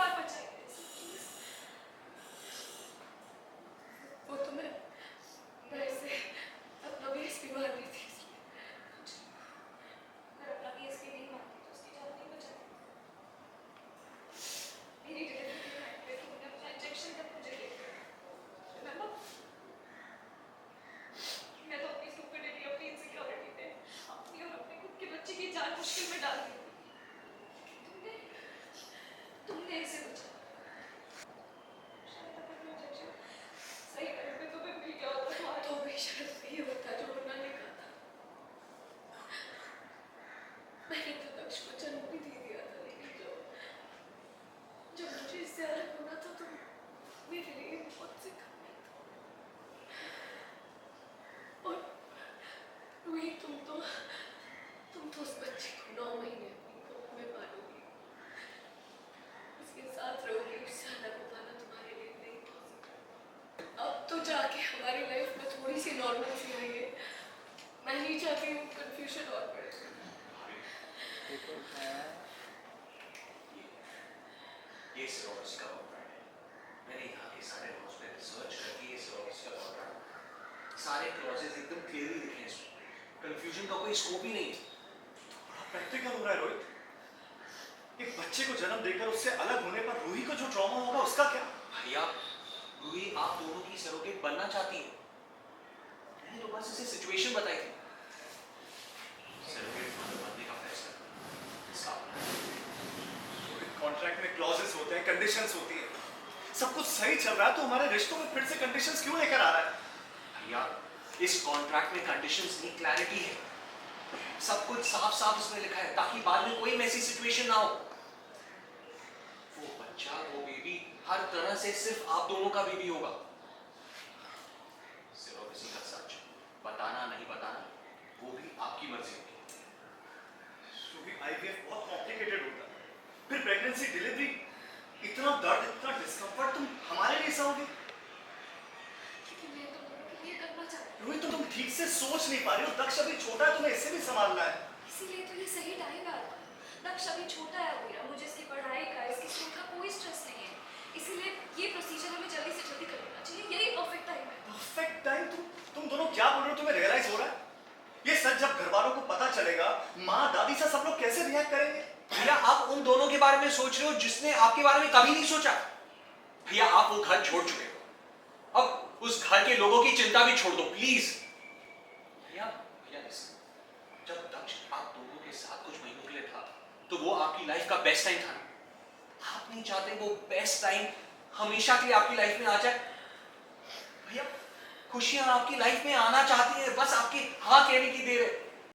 बार बचाएंगे प्लीज। वो तो मैं ऐसे अपना बीएसपी मान रही थी, अगर अपना बीएसपी नहीं मानती तो उसकी जान नहीं बचाती। मेरी डिलीवरी के टाइम पे तुमने अपना इंजेक्शन तक मुझे दे दिया, रिमेंबर? मैं तो अपनी स्टूपिडिटी, अपनी इनसिक्योरिटी पे अपनी और अपने खुद के बच्चे की जान मुश्किल में डाल दी। तुमने इसे बचाया। शायद अगर मैं इंजेक्शन सही टाइम पे तुम्हें मिल गया होता तो बेशक ये होता जो होना नहीं था। मैंने तो लक्ष्य को जन्म भी दे दिया था, लेकिन जब मुझे इससे अलग होना था तो मेरे लिए बहुत से कम था। और रूही, तुम तो उस बच्चे को 9 महीने अपनी कोख में पालोगी, उसके साथ रहोगी, उससे अलग हो पाना तुम्हारे लिए नहीं पॉसिबल। अब तो जाके हमारी लाइफ में थोड़ी सी नॉर्मल सी आई है। मैं नहीं चाहती हूँ कंफ्यूजन और बढ़े। ये सिरोसिस का कॉन्ट्रैक्ट है। मैंने यहाँ के सारे लॉज पे रिसर्च करके ये सिरोसिस का कॉन्ट्रैक्ट, सारे क्लॉजेस एकदम क्लियरली लिखे हैं इसमें, कंफ्यूजन का कोई स्कोप ही नहीं है। बड़ा प्रैक्टिकल हो रहा है रोहित। एक बच्चे को जन्म देकर उससे अलग होने पर रूही को जो ट्रॉमा होगा उसका क्या? भैया, रूही आप दोनों की सरोगेट बनना चाहती है। मैंने तो बस इसे सिचुएशन बताई थी। सरोगेट बनने का फैसला इसका अपना है। कॉन्ट्रैक्ट में क्लॉजेस होते हैं, कंडीशंस होती है। सब कुछ सही चल रहा है तो हमारे रिश्तों में फिर से कंडीशंस क्यों लेकर आ रहा है? भैया, इस कॉन्ट्रैक्ट में कंडीशंस नहीं, क्लैरिटी है। सब कुछ साफ साफ उसमें लिखा है ताकि बाद में कोई मैसी सिचुएशन ना हो। वो बच्चा, वो बेबी हर तरह से सिर्फ आप दोनों का बेबी होगा। सिरोगेसी का सच बताना नहीं बताना वो भी आपकी मर्जी होगी। आईवीएफ बहुत कॉम्प्लिकेटेड होता है, फिर प्रेगनेंसी, डिलीवरी, इतना दर्द, इतना डिस्कम्फर्ट तुम हमारे लिए सहोगे? लेकिन मैं तो दोनों के लिए करना चाहती हूँ। रोहित, तुम ठीक से सोच नहीं पा रही हो। दक्ष अभी छोटा है, तुम्हें इससे भी संभालना है। इसीलिए तो ये सही टाइम है। दक्ष अभी छोटा है मेरा, मुझे इसकी पढ़ाई का, इसकी स्कूल का कोई स्ट्रेस नहीं है। इसीलिए ये प्रोसीजर हमें जल्दी से जल्दी कर लेना चाहिए। यही परफेक्ट टाइम है। Perfect time? तुम दोनों क्या बोल रहे हो? तुम्हें रियलाइज हो रहा है? ये सच जब घर वालों को पता चलेगा, माँ दादी से सब लोग कैसे रिएक्ट करेंगे? भैया, आप उन दोनों के बारे में सोच रहे हो जिसने आपके बारे में कभी नहीं सोचा। भैया, आप वो घर छोड़ चुके हो, अब उस घर के लोगों की चिंता भी छोड़ दो प्लीज। भैया, जब दक्ष आप दोनों के साथ कुछ महीनों के लिए था तो वो आपकी लाइफ का बेस्ट टाइम था। आप नहीं चाहते वो बेस्ट टाइम हमेशा के लिए आपकी लाइफ में आ जाए? भैया, खुशियां आपकी लाइफ में आना चाहती है, बस आपकी हाँ कहने की देर है।